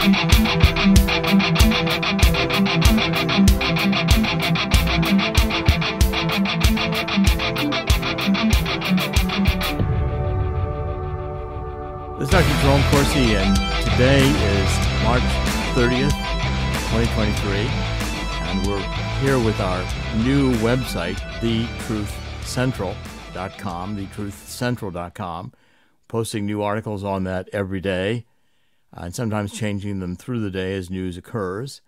This is Dr. Jerome Corsi, and today is March 30th, 2023, and we're here with our new website, thetruthcentral.com, thetruthcentral.com, posting new articles on that every day, and sometimes changing them through the day as news occurs.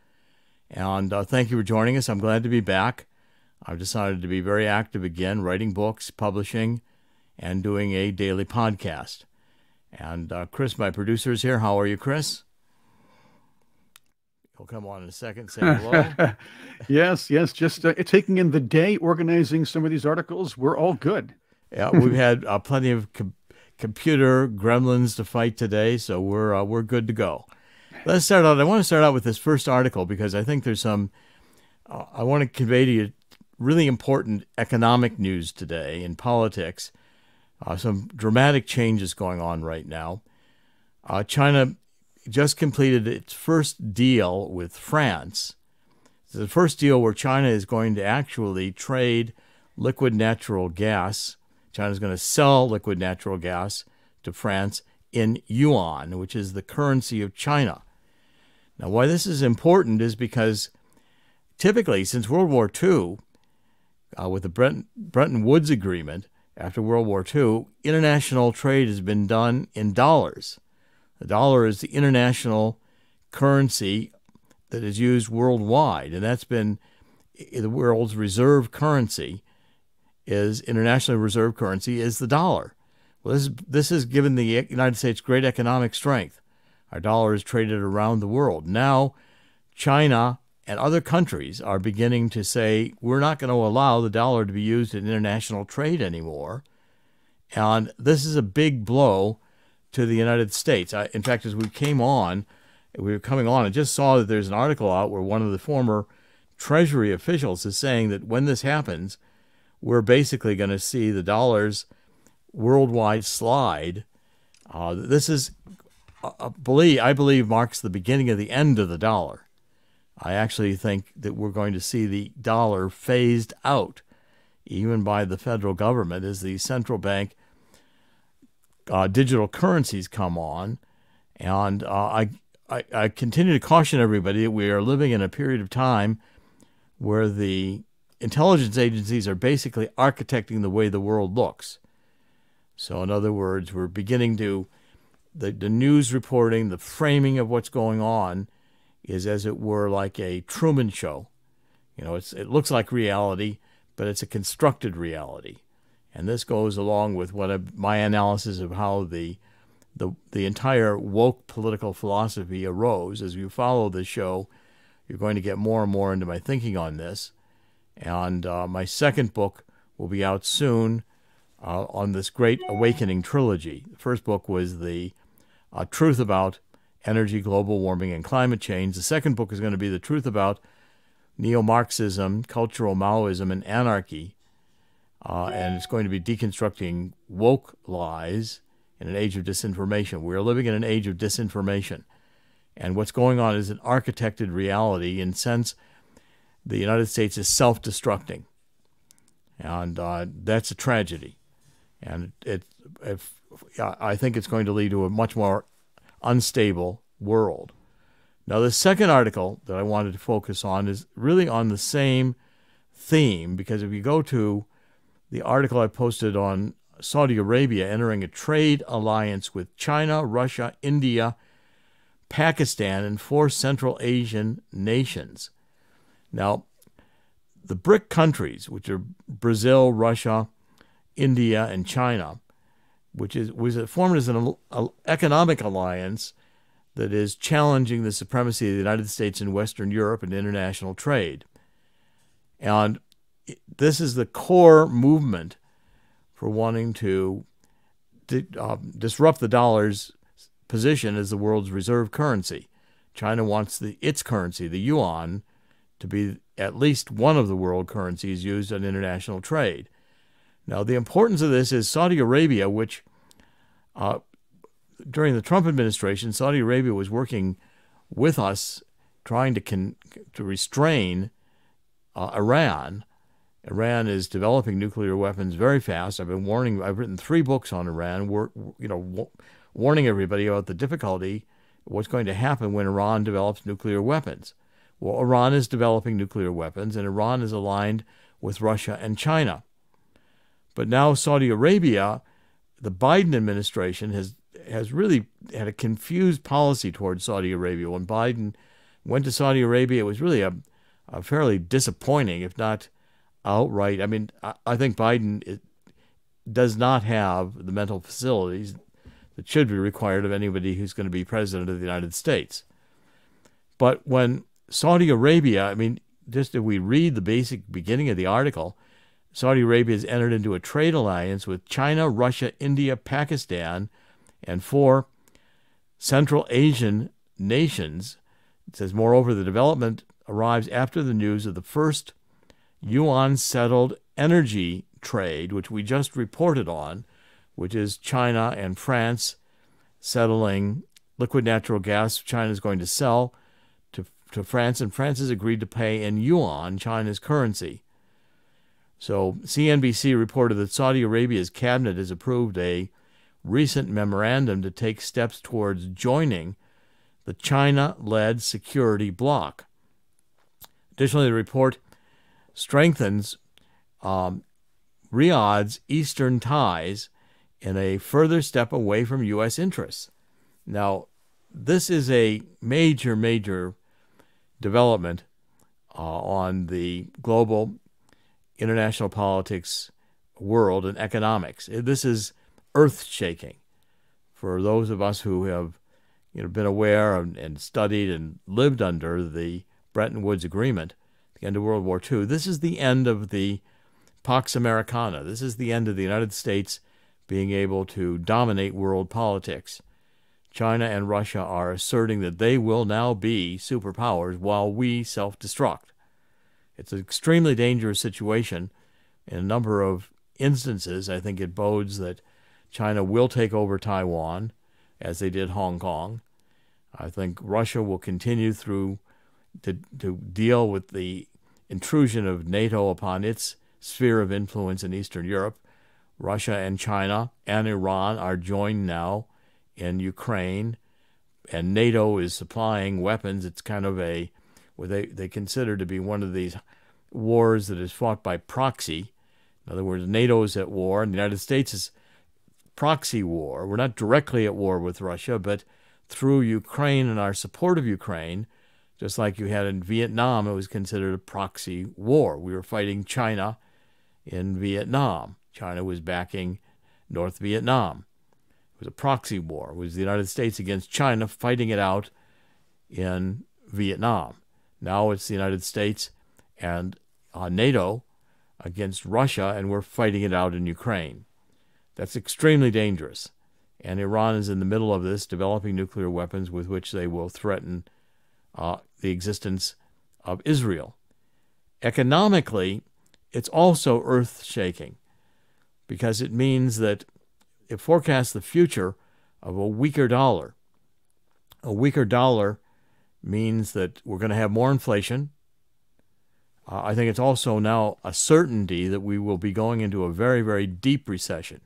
And thank you for joining us. I'm glad to be back. I've decided to be very active again, writing books, publishing, and doing a daily podcast. And Chris, my producer, is here. How are you, Chris? He'll come on in a second, say hello. Yes. Just taking in the day, organizing some of these articles. We're all good. Yeah, we've had plenty of computer gremlins to fight today, so we're good to go. Let's start out. I want to start out with this first article because I think there's some. I want to convey to you really important economic news today in politics. Some dramatic changes going on right now. China just completed its first deal with France. It's the first deal where China is going to actually trade liquid natural gas. China is going to sell liquid natural gas to France in yuan, which is the currency of China. Now, why this is important is because typically since World War II, with the Bretton Woods Agreement, after World War II, international trade has been done in dollars. The dollar is the international currency that is used worldwide, and that's been the world's reserve currency. Internationally reserved currency is the dollar. Well, this has given the United States great economic strength. Our dollar is traded around the world. Now, China and other countries are beginning to say, we're not going to allow the dollar to be used in international trade anymore. And this is a big blow to the United States. In fact, as we were coming on, I just saw that there's an article out where one of the former Treasury officials is saying that when this happens, we're basically going to see the dollar's worldwide slide. This is, I believe, marks the beginning of the end of the dollar. I actually think that we're going to see the dollar phased out, even by the federal government, as the central bank digital currencies come on. And I continue to caution everybody that we are living in a period of time where the intelligence agencies are basically architecting the way the world looks. So in other words, we're beginning to, the news reporting, the framing of what's going on is, as it were, like a Truman Show. You know, it looks like reality, but it's a constructed reality. And this goes along with my analysis of how the entire woke political philosophy arose. As you follow this show, you're going to get more and more into my thinking on this. And my second book will be out soon on this Great Awakening trilogy. The first book was the truth about energy, global warming, and climate change. The second book is going to be the truth about neo-Marxism, cultural Maoism, and anarchy. And it's going to be deconstructing woke lies in an age of disinformation. We're living in an age of disinformation. And what's going on is an architected reality in sense the United States is self-destructing. And that's a tragedy. And I think it's going to lead to a much more unstable world. Now, the second article that I wanted to focus on is really on the same theme, because if you go to the article I posted on Saudi Arabia entering a trade alliance with China, Russia, India, Pakistan, and 4 Central Asian nations. Now, the BRIC countries, which are Brazil, Russia, India, and China, which was formed as an economic alliance that is challenging the supremacy of the United States in Western Europe and international trade. And this is the core movement for wanting to disrupt the dollar's position as the world's reserve currency. China wants its currency, the yuan, to be at least one of the world currencies used in international trade. Now, the importance of this is Saudi Arabia, which during the Trump administration, Saudi Arabia was working with us, trying to restrain Iran. Iran is developing nuclear weapons very fast. I've written 3 books on Iran, warning everybody about the difficulty, what's going to happen when Iran develops nuclear weapons. Well, Iran is developing nuclear weapons, and Iran is aligned with Russia and China. But now Saudi Arabia, the Biden administration has really had a confused policy towards Saudi Arabia. When Biden went to Saudi Arabia, it was really a fairly disappointing, if not outright. I mean, I think Biden does not have the mental facilities that should be required of anybody who's going to be president of the United States. But when Saudi Arabia, I mean, just if we read the basic beginning of the article, Saudi Arabia has entered into a trade alliance with China, Russia, India, Pakistan, and 4 Central Asian nations. It says, moreover, the development arrives after the news of the first yuan-settled energy trade, which we just reported on, which is China and France settling liquid natural gas China is going to sell to France, and France has agreed to pay in yuan, China's currency. So CNBC reported that Saudi Arabia's cabinet has approved a recent memorandum to take steps towards joining the China-led security bloc. Additionally, the report strengthens Riyadh's eastern ties in a further step away from U.S. interests. Now, this is a major, major development on the global international politics world and economics. This is earth-shaking for those of us who have been aware and studied and lived under the Bretton Woods Agreement, the end of World War II. This is the end of the Pax Americana. This is the end of the United States being able to dominate world politics. China and Russia are asserting that they will now be superpowers while we self-destruct. It's an extremely dangerous situation. In a number of instances, I think it bodes that China will take over Taiwan, as they did Hong Kong. I think Russia will continue to deal with the intrusion of NATO upon its sphere of influence in Eastern Europe. Russia and China and Iran are joined now in Ukraine, and NATO is supplying weapons. It's kind of what they consider to be one of these wars that is fought by proxy. In other words, NATO is at war, and the United States is proxy war. We're not directly at war with Russia, but through Ukraine and our support of Ukraine, just like you had in Vietnam, it was considered a proxy war. We were fighting China in Vietnam. China was backing North Vietnam. It was a proxy war. It was the United States against China fighting it out in Vietnam. Now it's the United States and NATO against Russia, and we're fighting it out in Ukraine. That's extremely dangerous. And Iran is in the middle of this, developing nuclear weapons with which they will threaten the existence of Israel. Economically, it's also earth-shaking because it means that it forecasts the future of a weaker dollar. A weaker dollar means that we're going to have more inflation. I think it's also now a certainty that we will be going into a very, very deep recession.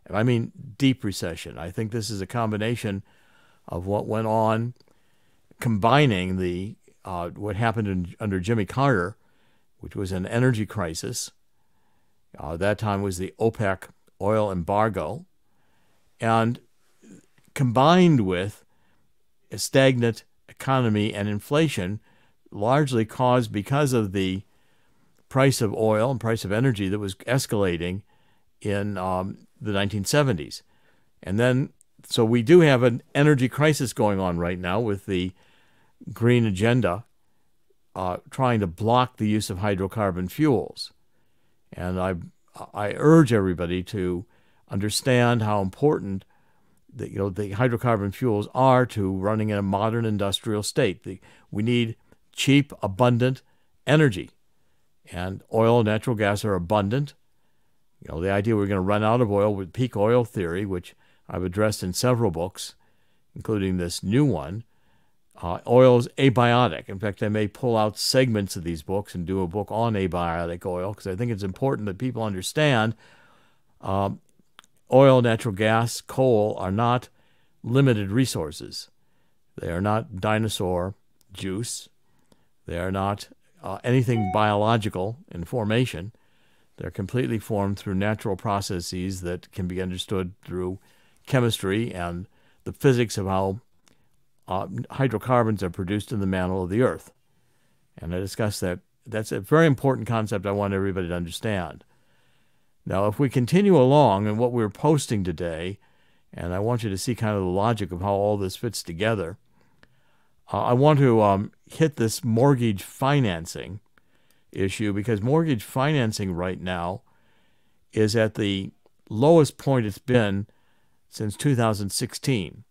And I mean deep recession. I think this is a combination of what went on, combining what happened under Jimmy Carter, which was an energy crisis. That time was the OPEC oil embargo, and combined with a stagnant economy and inflation, largely caused because of the price of oil and price of energy that was escalating in the 1970s. And then, so we do have an energy crisis going on right now with the green agenda trying to block the use of hydrocarbon fuels. And I urge everybody to understand how important the hydrocarbon fuels are to running in a modern industrial state. We need cheap, abundant energy. And oil and natural gas are abundant. The idea we're going to run out of oil with peak oil theory, which I've addressed in several books, including this new one, Oil is abiotic. In fact, I may pull out segments of these books and do a book on abiotic oil because I think it's important that people understand oil, natural gas, coal are not limited resources. They are not dinosaur juice. They are not anything biological in formation. They're completely formed through natural processes that can be understood through chemistry and the physics of how hydrocarbons are produced in the mantle of the earth. And I discussed that. That's a very important concept I want everybody to understand. Now, if we continue along in what we're posting today, and I want you to see kind of the logic of how all this fits together, I want to hit this mortgage financing issue because mortgage financing right now is at the lowest point it's been since 2016.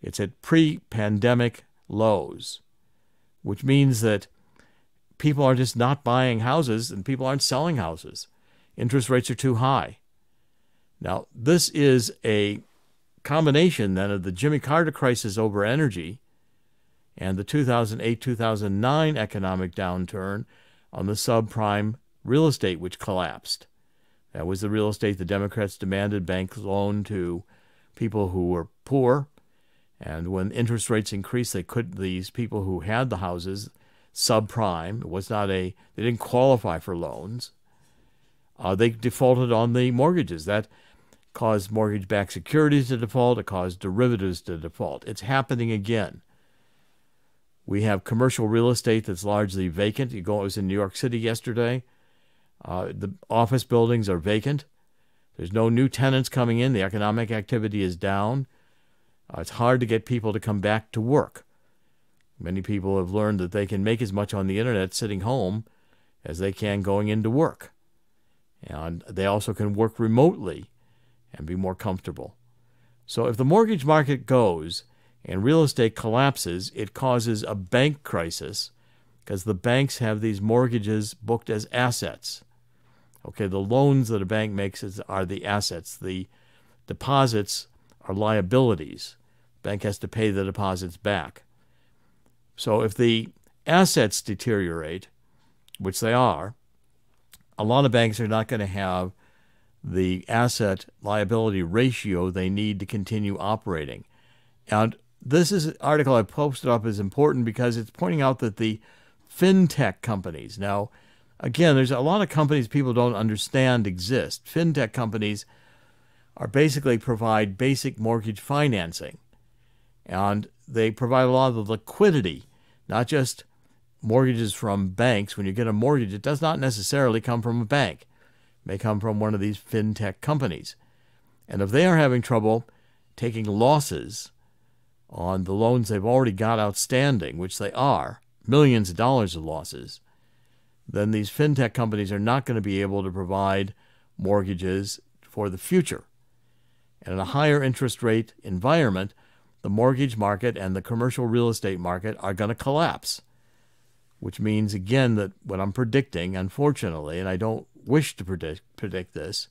It's at pre-pandemic lows, which means that people are just not buying houses and people aren't selling houses. Interest rates are too high. Now, this is a combination then of the Jimmy Carter crisis over energy and the 2008-2009 economic downturn on the subprime real estate, which collapsed. That was the real estate the Democrats demanded banks loan to people who were poor. And when interest rates increased, these people who had the houses, subprime, they didn't qualify for loans. They defaulted on the mortgages. That caused mortgage-backed securities to default. It caused derivatives to default. It's happening again. We have commercial real estate that's largely vacant. I was in New York City yesterday. The office buildings are vacant. There's no new tenants coming in. The economic activity is down. It's hard to get people to come back to work. Many people have learned that they can make as much on the internet sitting home as they can going into work. And they also can work remotely and be more comfortable. So if the mortgage market goes and real estate collapses, it causes a bank crisis because the banks have these mortgages booked as assets. Okay, the loans that a bank makes are the assets. The deposits are liabilities. The bank has to pay the deposits back. So if the assets deteriorate, which they are, a lot of banks are not going to have the asset liability ratio they need to continue operating. And this is an article I posted up is important because it's pointing out that the fintech companies, now, again, there's a lot of companies people don't understand exist. Fintech companies are basically provide basic mortgage financing. And they provide a lot of the liquidity, not just mortgages from banks. When you get a mortgage, it does not necessarily come from a bank. It may come from one of these fintech companies. And if they are having trouble taking losses on the loans they've already got outstanding, which they are, millions of dollars of losses, then these fintech companies are not going to be able to provide mortgages for the future. And in a higher interest rate environment, the mortgage market and the commercial real estate market are going to collapse, which means, again, that what I'm predicting, unfortunately, and I don't wish to predict this,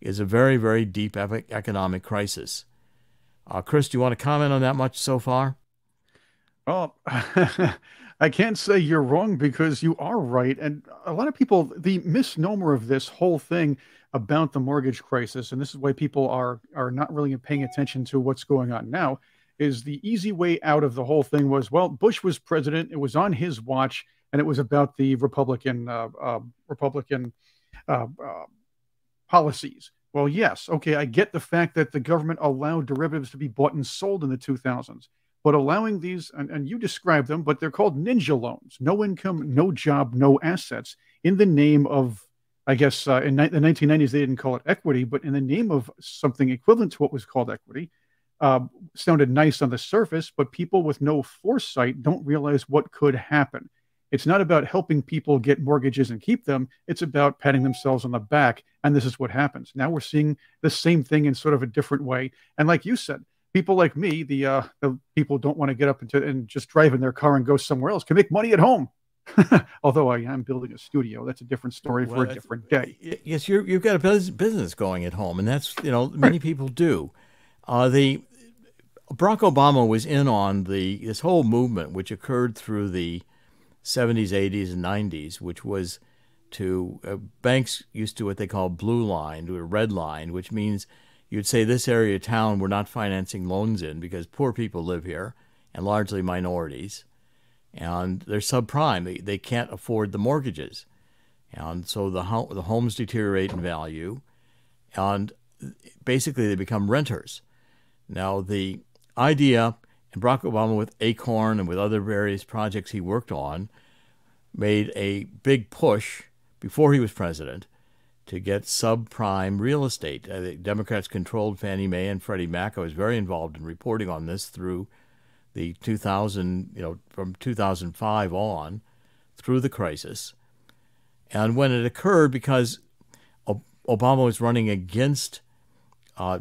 is a very, very deep economic crisis. Chris, do you want to comment on that much so far? Oh, I can't say you're wrong because you are right. And a lot of people, the misnomer of this whole thing about the mortgage crisis, and this is why people are not really paying attention to what's going on now, is the easy way out of the whole thing was, well, Bush was president, it was on his watch, and it was about the Republican policies. Well, yes, okay, I get the fact that the government allowed derivatives to be bought and sold in the 2000s, but allowing these, and you described them, but they're called ninja loans, no income, no job, no assets, in the name of, I guess, in the 1990s, they didn't call it equity, but in the name of something equivalent to what was called equity. Sounded nice on the surface, but people with no foresight don't realize what could happen. It's not about helping people get mortgages and keep them. It's about patting themselves on the back. And this is what happens. Now we're seeing the same thing in sort of a different way. And like you said, people like me, the people don't want to get up and just drive in their car and go somewhere else, can make money at home. Although I am building a studio, that's a different story for a different day. Yes, you've got a business going at home, and that's, many people do. The Barack Obama was in on this whole movement, which occurred through the 70s, 80s, and 90s, which was to banks used to what they call blue line or red line, which means you'd say this area of town we're not financing loans in because poor people live here and largely minorities, and they're subprime. They can't afford the mortgages, and so the homes deteriorate in value, and basically they become renters. Now the idea, and Barack Obama with Acorn and with other various projects he worked on, made a big push before he was president to get subprime real estate. The Democrats controlled Fannie Mae and Freddie Mac. I was very involved in reporting on this through the 2000, from 2005 on, through the crisis. And when it occurred, because Obama was running against he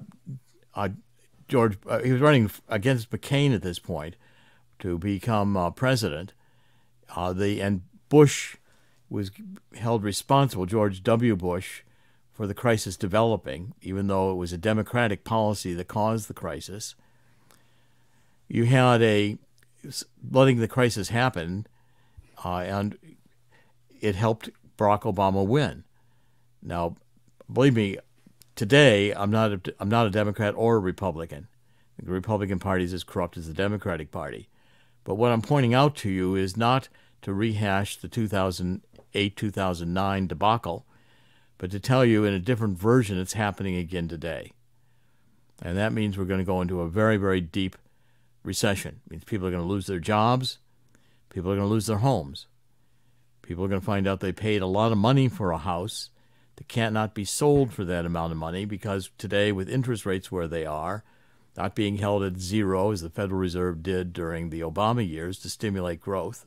was running against McCain at this point to become president, and Bush was held responsible, George W. Bush, for the crisis developing, even though it was a Democratic policy that caused the crisis. You had letting the crisis happen, and it helped Barack Obama win. Now, believe me, today I'm not a Democrat or a Republican. The Republican Party is as corrupt as the Democratic Party. But what I'm pointing out to you is not to rehash the 2008-2009 debacle, but to tell you in a different version it's happening again today. And that means we're going to go into a very, very deep recession. It means people are going to lose their jobs. People are going to lose their homes. People are going to find out they paid a lot of money for a house that can't not be sold for that amount of money because today, with interest rates where they are, not being held at zero as the Federal Reserve did during the Obama years to stimulate growth,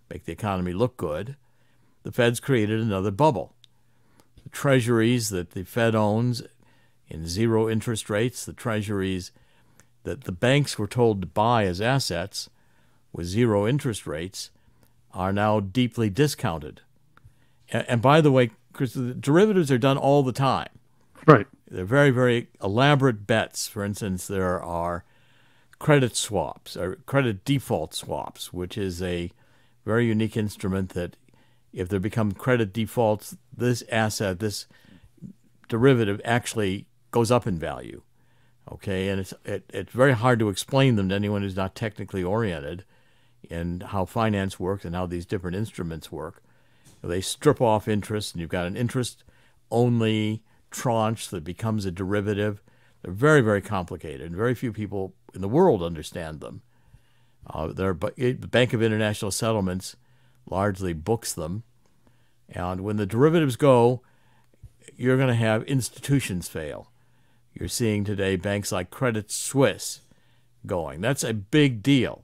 make the economy look good, the Fed's created another bubble. The treasuries that the Fed owns in zero interest rates, the treasuries that the banks were told to buy as assets with zero interest rates, are now deeply discounted. And by the way, Chris, the derivatives are done all the time. Right. They're very, very elaborate bets. For instance, there are credit swaps or credit default swaps, which is a very unique instrument that if there become credit defaults, this asset, this derivative actually goes up in value. Okay, and it's very hard to explain them to anyone who's not technically oriented in how finance works and how these different instruments work. They strip off interest, and you've got an interest-only tranche that becomes a derivative. They're very, very complicated, and very few people in the world understand them. The Bank of International Settlements largely books them, and when the derivatives go, you're going to have institutions fail. You're seeing today banks like Credit Suisse going. That's a big deal.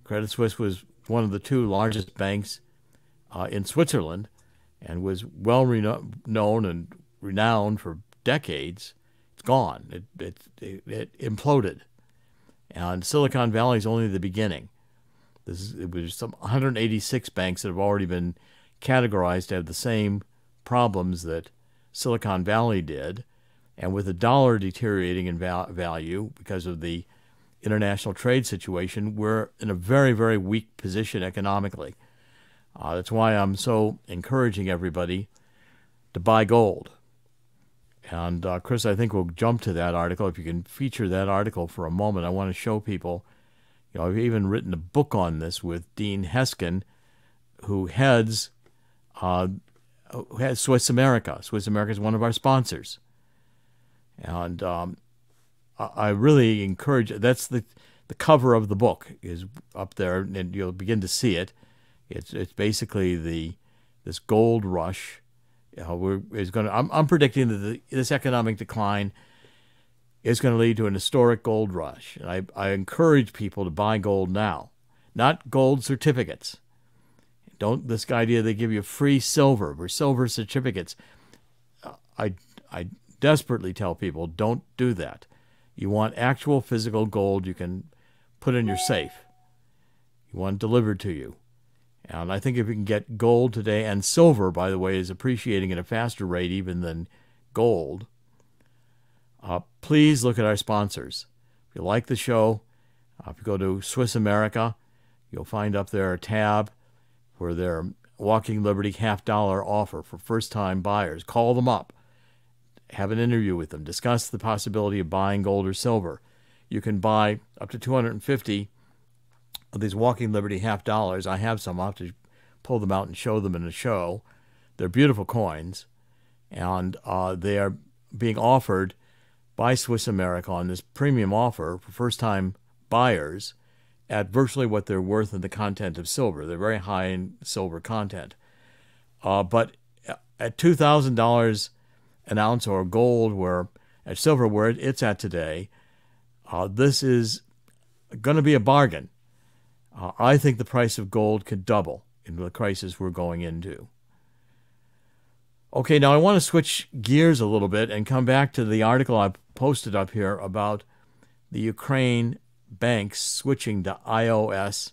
Credit Suisse was one of the two largest banks in Switzerland and was well known and renowned for decades. It's gone. It imploded. And Silicon Valley is only the beginning. It was some 186 banks that have already been categorized to have the same problems that Silicon Valley did. And with the dollar deteriorating in value because of the international trade situation, we're in a very, very weak position economically. That's why I'm so encouraging everybody to buy gold. And Chris, I think we'll jump to that article. If you can feature that article for a moment, I want to show people, I've even written a book on this with Dean Heskin, who heads Swiss America. Swiss America is one of our sponsors. And I really encourage, that's the cover of the book is up there, and you'll begin to see it. It's basically this gold rush. I'm predicting that this economic decline is going to lead to an historic gold rush. And I encourage people to buy gold now, not gold certificates. Don't this idea they give you free silver or silver certificates. I desperately tell people don't do that. You want actual physical gold you can put in your safe. You want it delivered to you. And I think if you can get gold today, and silver, by the way, is appreciating at a faster rate even than gold, please look at our sponsors. If you like the show, If you go to Swiss America, you'll find up there a tab where their Walking Liberty half-dollar offer for first-time buyers. Call them up. Have an interview with them. Discuss the possibility of buying gold or silver. You can buy up to 250 of these Walking Liberty half-dollars. I have some. I'll have to pull them out and show them in a show. They're beautiful coins, and they are being offered by Swiss America on this premium offer for first-time buyers at virtually what they're worth in the content of silver. They're very high in silver content. But at $2,000 an ounce, or gold, where at silver where it's at today, this is going to be a bargain. I think the price of gold could double in the crisis we're going into. Okay, now I want to switch gears a little bit and come back to the article I posted up here about the Ukraine banks switching to iOS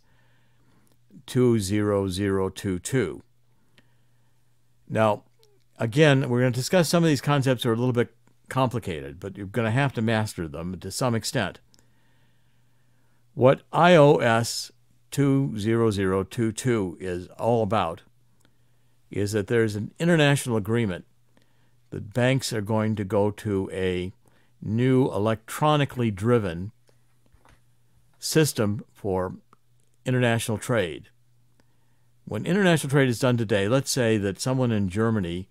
20022. Now, again, we're going to discuss some of these concepts that are a little bit complicated, but you're going to have to master them to some extent. What iOS 20022 is all about is that there's an international agreement that banks are going to go to a new electronically driven system for international trade. When international trade is done today, let's say that someone in Germany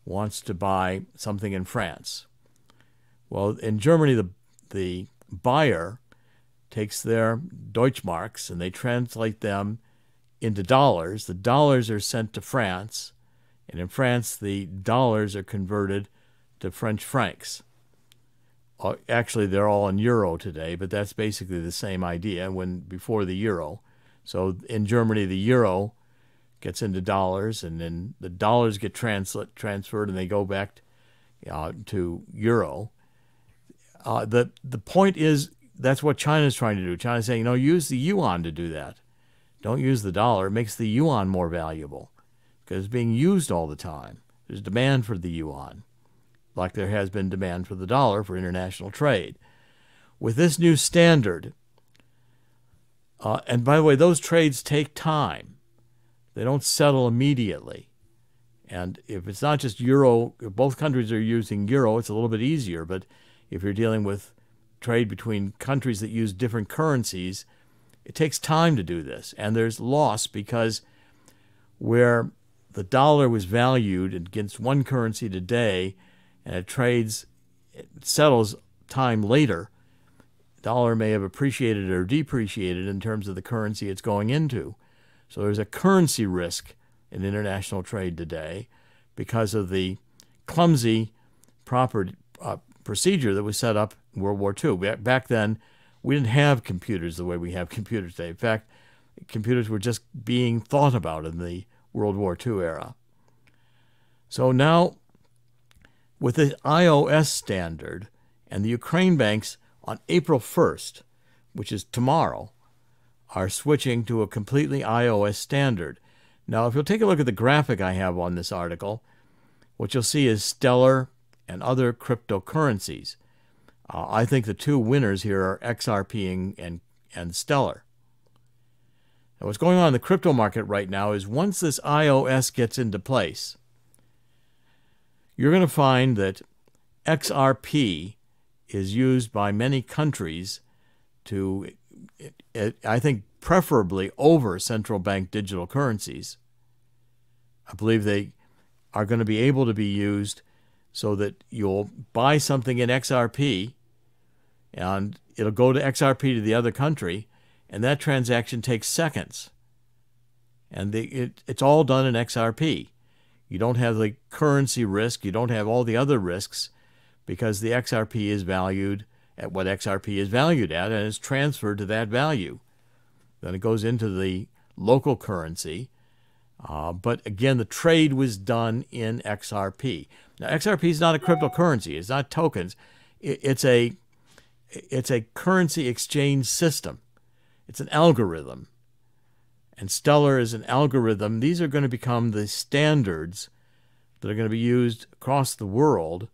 wants to buy something in France. Well, in Germany, the buyer takes their Deutschmarks and they translate them into dollars. The dollars are sent to France, and in France, the dollars are converted to French francs. Actually, they're all in euro today, but that's basically the same idea before the euro. So in Germany, the euro gets into dollars, and then the dollars get transferred, and they go back to euro. The point is, that's what China's trying to do. China's saying, use the yuan to do that. Don't use the dollar. It makes the yuan more valuable because it's being used all the time. There's demand for the yuan, like there has been demand for the dollar for international trade. With this new standard, and by the way, those trades take time. They don't settle immediately. And if it's not just euro, if both countries are using euro, it's a little bit easier. But if you're dealing with trade between countries that use different currencies, it takes time to do this. And there's loss because where the dollar was valued against one currency today, and it settles time later, the dollar may have appreciated or depreciated in terms of the currency it's going into. So there's a currency risk in international trade today because of the clumsy procedure that was set up in World War II. Back then, we didn't have computers the way we have computers today. In fact, computers were just being thought about in the World War II era. So now, with the iOS standard and the Ukraine banks on April 1st, which is tomorrow, are switching to a completely iOS standard. Now, if you'll take a look at the graphic I have on this article, what you'll see is Stellar and other cryptocurrencies. I think the two winners here are XRP and Stellar. Now, what's going on in the crypto market right now is once this iOS gets into place, you're going to find that XRP is used by many countries to, I think, preferably over central bank digital currencies. I believe they are going to be able to be used so that you'll buy something in XRP and it'll go to XRP to the other country, and that transaction takes seconds. And it's all done in XRP. You don't have the currency risk. You don't have all the other risks because the XRP is valued at what XRP is valued at, and it's transferred to that value. Then it goes into the local currency. But again, the trade was done in XRP. Now, XRP is not a cryptocurrency. It's not tokens. It's a currency exchange system. It's an algorithm. And Stellar is an algorithm. These are going to become the standards that are going to be used across the world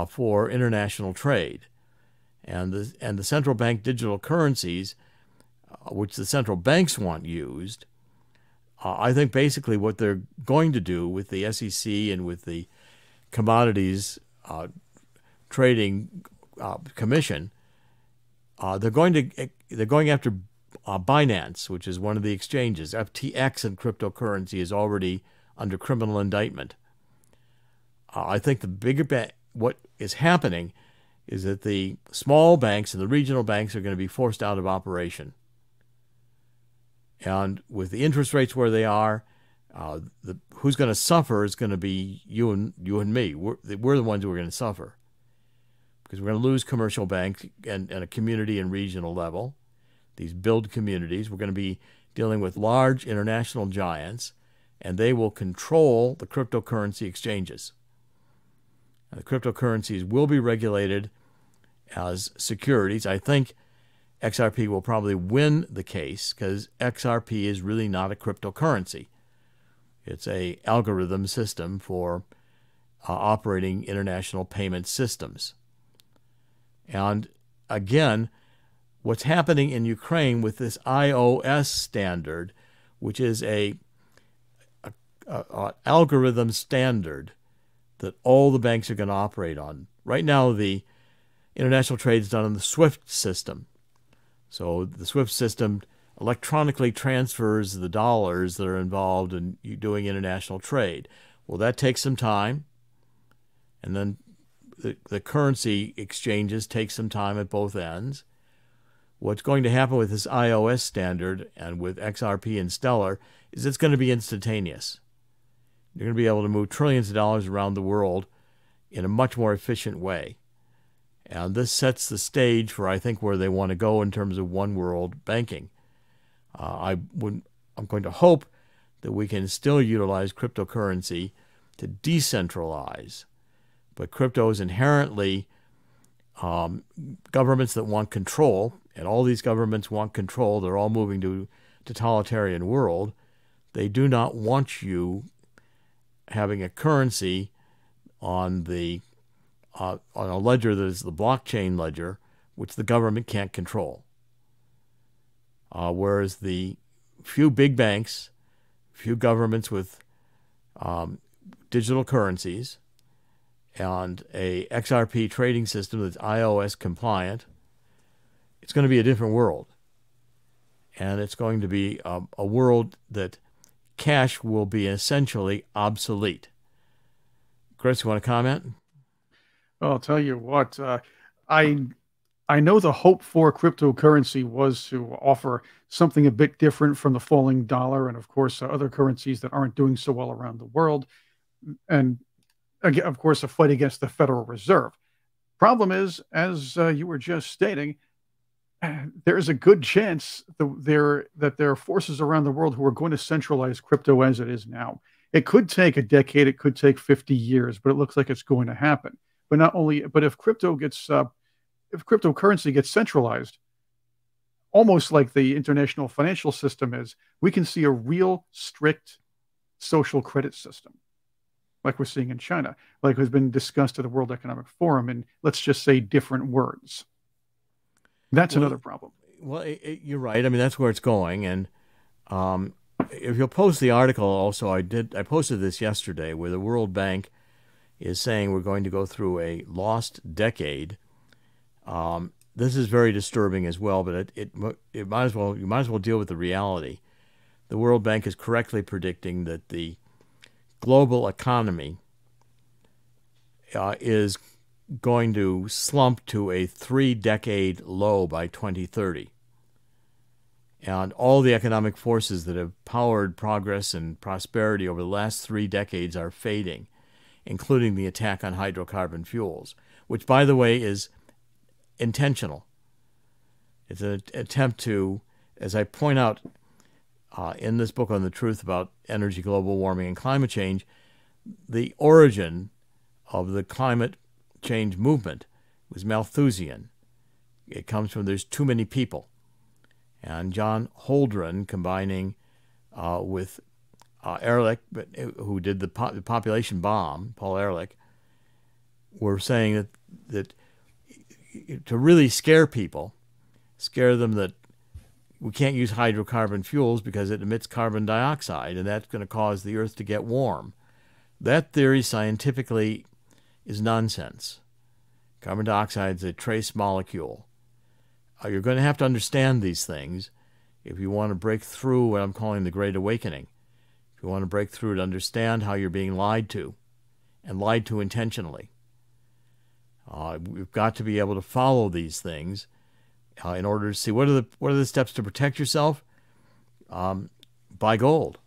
for international trade. and the central bank digital currencies, which the central banks want used. I think basically what they're going to do with the SEC and with the Commodities Trading Commission, they're going after Binance, which is one of the exchanges. FTX and cryptocurrency is already under criminal indictment. I think what is happening is that the small banks and the regional banks are going to be forced out of operation. And with the interest rates where they are, who's going to suffer is going to be you and me. We're the ones who are going to suffer, because we're going to lose commercial banks and a community and regional level. These build communities. We're going to be dealing with large international giants, and they will control the cryptocurrency exchanges. And the cryptocurrencies will be regulated as securities. I think XRP will probably win the case, because XRP is really not a cryptocurrency. It's a algorithm system for operating international payment systems. And again, what's happening in Ukraine with this iOS standard, which is a algorithm standard that all the banks are going to operate on. Right now, the international trade is done on the SWIFT system. So the SWIFT system electronically transfers the dollars that are involved in you doing international trade. Well, that takes some time, and then the currency exchanges take some time at both ends. What's going to happen with this iOS standard and with XRP and Stellar is it's going to be instantaneous. You're going to be able to move trillions of dollars around the world in a much more efficient way. And this sets the stage for, I think, where they want to go in terms of one world banking. I'm going to hope that we can still utilize cryptocurrency to decentralize. But crypto is inherently governments that want control, and all these governments want control. They're all moving to a totalitarian world. They do not want you having a currency on a ledger that is the blockchain ledger, which the government can't control. Whereas the few big banks, few governments with digital currencies, and a XRP trading system that's iOS compliant, it's going to be a different world. And it's going to be a world that cash will be essentially obsolete. Chris, you want to comment? Well, I'll tell you what, I know the hope for cryptocurrency was to offer something a bit different from the falling dollar and, of course, other currencies that aren't doing so well around the world. And, again, of course, a fight against the Federal Reserve. Problem is, as you were just stating, there's a good chance that there are forces around the world who are going to centralize crypto as it is now. It could take a decade, it could take 50 years, but it looks like it's going to happen. But if cryptocurrency gets centralized, almost like the international financial system is, we can see a real strict social credit system, like we're seeing in China, like has been discussed at the World Economic Forum, in, let's just say, different words. That's another problem. Well, you're right. I mean, that's where it's going. And if you'll post the article also, I posted this yesterday, where the World Bank is saying we're going to go through a lost decade. This is very disturbing as well, but you might as well deal with the reality. The World Bank is correctly predicting that the global economy is going to slump to a 3-decade low by 2030. And all the economic forces that have powered progress and prosperity over the last 3 decades are fading, including the attack on hydrocarbon fuels, which, by the way, is intentional. It's an attempt to, as I point out in this book on the truth about energy, global warming, and climate change, the origin of the climate change movement was Malthusian. It comes from there's too many people. And John Holdren, combining with Ehrlich, who did the population bomb, Paul Ehrlich, were saying that to really scare people, scare them that we can't use hydrocarbon fuels because it emits carbon dioxide, and that's going to cause the Earth to get warm. That theory scientifically is nonsense. Carbon dioxide is a trace molecule. You're going to have to understand these things if you want to break through what I'm calling the Great Awakening. If you want to break through to understand how you're being lied to, and lied to intentionally. We've got to be able to follow these things in order to see what are the steps to protect yourself. Buy gold.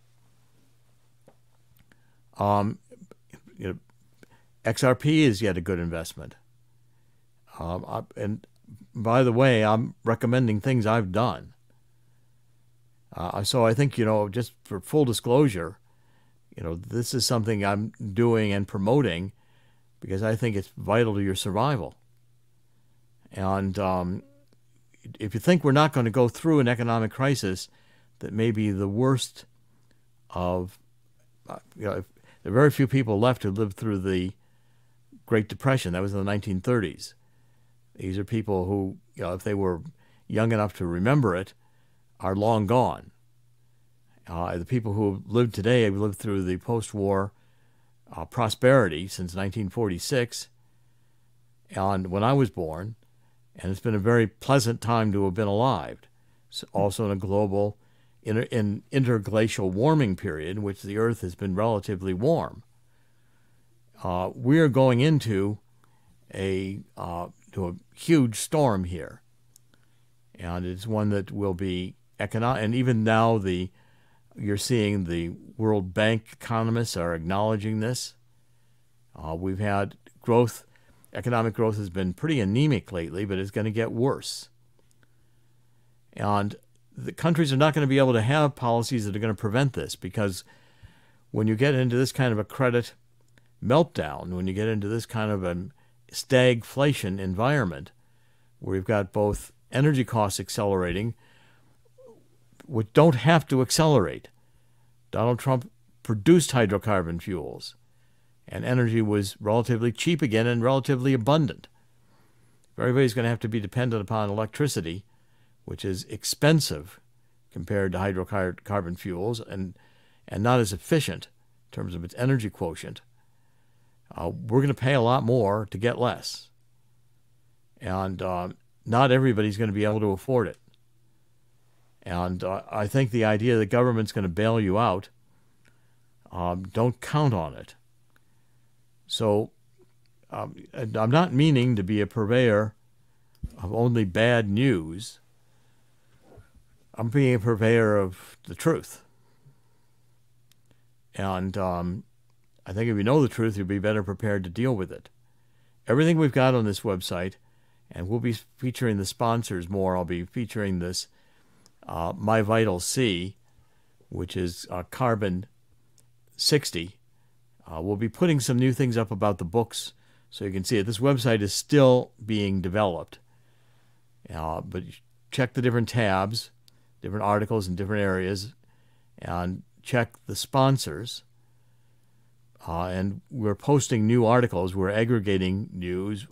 XRP is yet a good investment. And by the way, I'm recommending things I've done. So I think, just for full disclosure, this is something I'm doing and promoting because I think it's vital to your survival. And if you think we're not going to go through an economic crisis that may be the worst of, there are very few people left who lived through the Great Depression. That was in the 1930s. These are people who, if they were young enough to remember it, are long gone. The people who lived today have lived through the post-war prosperity since 1946, and when I was born, and it's been a very pleasant time to have been alive. Also in a global, interglacial warming period in which the Earth has been relatively warm. We are going into to a huge storm here, and it's one that will be economic. And even now, you're seeing the World Bank economists are acknowledging this. We've had growth. Economic growth has been pretty anemic lately, but it's going to get worse. And the countries are not going to be able to have policies that are going to prevent this, because when you get into this kind of a credit meltdown, when you get into this kind of a stagflation environment, where you've got both energy costs accelerating, which don't have to accelerate. Donald Trump produced hydrocarbon fuels, and energy was relatively cheap again and relatively abundant. Everybody's going to have to be dependent upon electricity, which is expensive compared to hydrocarbon fuels and not as efficient in terms of its energy quotient. We're going to pay a lot more to get less. And not everybody's going to be able to afford it. And I think the idea that government's going to bail you out, don't count on it. So I'm not meaning to be a purveyor of only bad news. I'm being a purveyor of the truth. And I think if you know the truth, you'll be better prepared to deal with it. Everything we've got on this website, and we'll be featuring the sponsors more. I'll be featuring this My Vital C, which is carbon 60. We'll be putting some new things up about the books so you can see it. This website is still being developed. But check the different tabs, different articles in different areas, and check the sponsors. And we're posting new articles. We're aggregating news.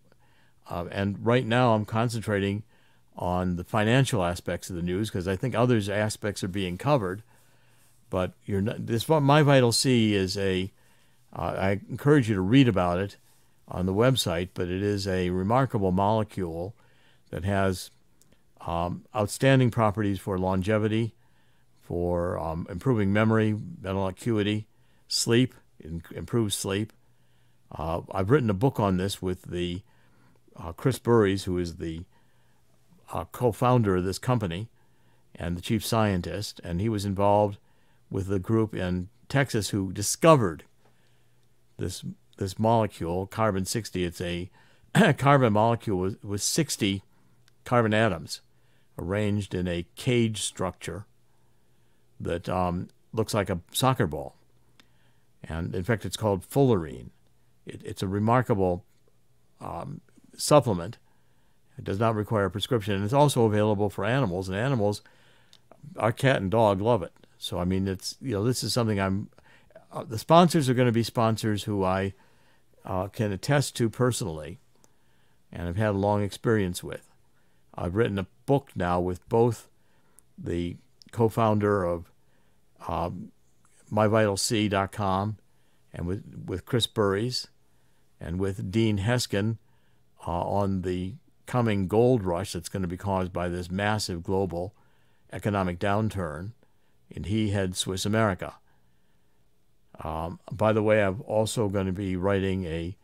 And right now I'm concentrating on the financial aspects of the news because I think other aspects are being covered. But My Vital C is I encourage you to read about it on the website, but it is a remarkable molecule that has outstanding properties for longevity, for improving memory, mental acuity, sleep, improves sleep. I've written a book on this with the Chris Burries, who is the co-founder of this company and the chief scientist, and he was involved with the group in Texas who discovered this molecule, carbon 60. It's a carbon molecule with 60 carbon atoms arranged in a cage structure that looks like a soccer ball. And in fact, it's called fullerene. It's a remarkable supplement. It does not require a prescription, and it's also available for animals. And animals, our cat and dog love it. So I mean, this is something the sponsors are going to be sponsors who I can attest to personally. and I've had a long experience with. I've written a book now with both the co-founder of myvitalc.com and with Chris Burries and with Dean Heskin on the coming gold rush that's going to be caused by this massive global economic downturn, and he heads Swiss America. By the way, I'm also going to be writing a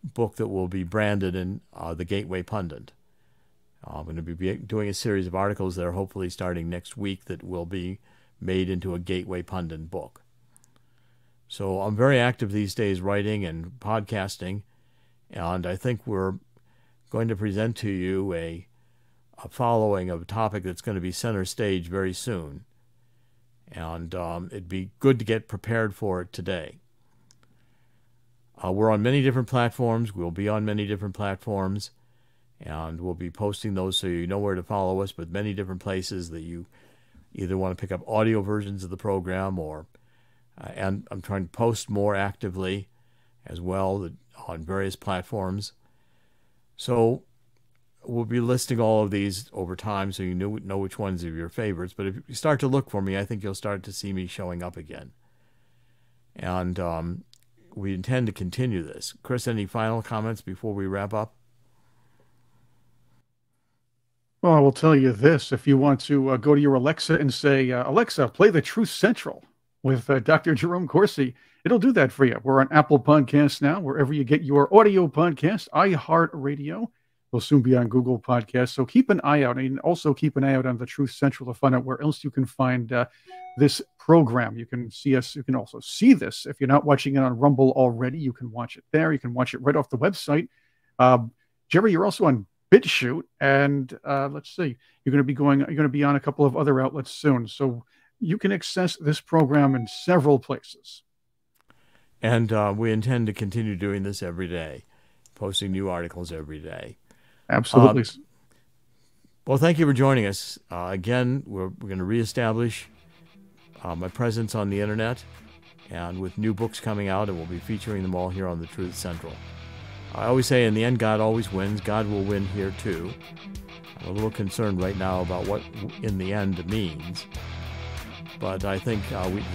book that will be branded in the Gateway Pundit. I'm going to be doing a series of articles that are hopefully starting next week that will be made into a Gateway Pundit book. So I'm very active these days writing and podcasting, and I think we're going to present to you a following of a topic that's going to be center stage very soon. And it'd be good to get prepared for it today. We're on many different platforms. We'll be on many different platforms, and we'll be posting those so you know where to follow us, but many different places that you either want to pick up audio versions of the program or, and I'm trying to post more actively as well on various platforms. So we'll be listing all of these over time so you know which ones are your favorites. But if you start to look for me, I think you'll start to see me showing up again. And we intend to continue this. Chris, any final comments before we wrap up? Well, I will tell you this. If you want to go to your Alexa and say, Alexa, play the Truth Central with Dr. Jerome Corsi, it'll do that for you. We're on Apple Podcasts now, wherever you get your audio podcast, iHeartRadio. We'll soon be on Google Podcasts. So keep an eye out, and also keep an eye out on the Truth Central to find out where else you can find this program. You can see us. You can also see this. If you're not watching it on Rumble already, you can watch it there. You can watch it right off the website. Jerry, you're also on BitChute, and let's see, you're going to be on a couple of other outlets soon. So you can access this program in several places. And we intend to continue doing this every day, posting new articles every day. Absolutely. Well, thank you for joining us. Again, we're going to reestablish my presence on the internet, and with new books coming out, and we'll be featuring them all here on the Truth Central. I always say, in the end, God always wins. God will win here, too. I'm a little concerned right now about what in the end means. But I think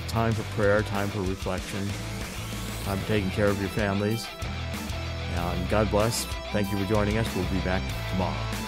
time for prayer, time for reflection, time for taking care of your families. And God bless. Thank you for joining us. We'll be back tomorrow.